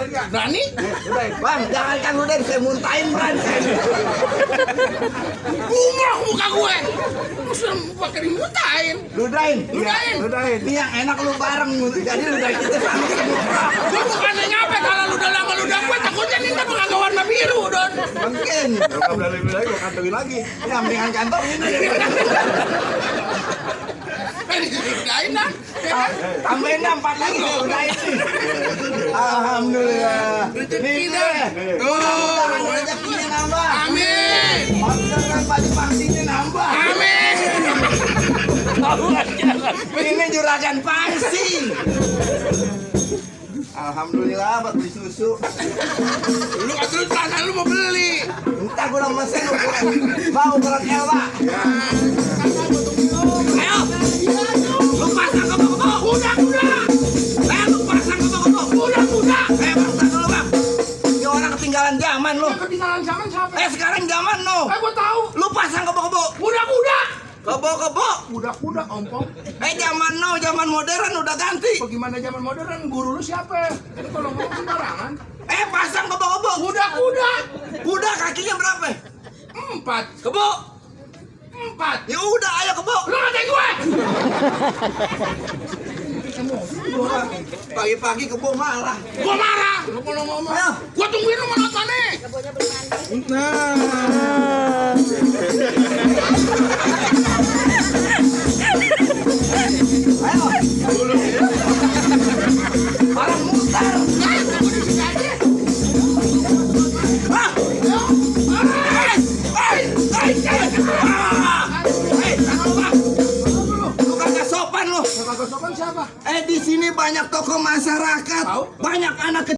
Berani? Bang, jangan kan ludahin, saya muntahin Bang. Bunga muka gue. Musuh pakai dimuntahin. Ludahin. Ludahin. Ludahin. Ini yang enak lu bareng, jadi ludahin kita sama semua. Gue bukannya nyampe kalau ludah lama ludah gue takutnya nih kan pakai warna biru, Don. Mungkin. Kalau udah lebih lagi, gua kantongin lagi. Ya, mendingan kantong ini. Ludahin dah. Tambahin dah 4 lagi, saya udahin nih. Alhamdulillah. Rezeki dah. Mudah-mudahan rezekinya nambah. Amin. Mudah-mudahan padi-padinya nambah. Amin. Ini juragan pangsi. Alhamdulillah buat beli susu. Lu terus sana lu mau beli. Entar gua udah mesen ukuran L, Pak. Ayo. Lu pasang kebo-kebo. Kuda. Lu pasang kebo-kebo. Kuda. Bang, tar dulu, Bang. Ini orang ketinggalan zaman lu. Ketinggalan zaman siapa? Sekarang zaman lu. Gua tahu. Lu pasang kebo-kebo. Kuda. Kebo-kebo. Kuda ompong. Zaman now, zaman modern udah ganti. Bagaimana zaman modern? Guru lu siapa? Lu kalau ngomong sembarangan. Pasang kebo-kebo. Kuda kakinya berapa? 4. Kebo. 4. Ya udah, ayo kebo. Lu ngatain gue. Pagi-pagi kebo marah. Gua marah. Lu kalau ngomong. Ayo. Gua tungguin lu mana nih. Ayo. Barang mutar. Lu kagak sopan lu. Kagak sopan siapa? Di sini banyak tokoh masyarakat, Tahu? banyak anak kecil.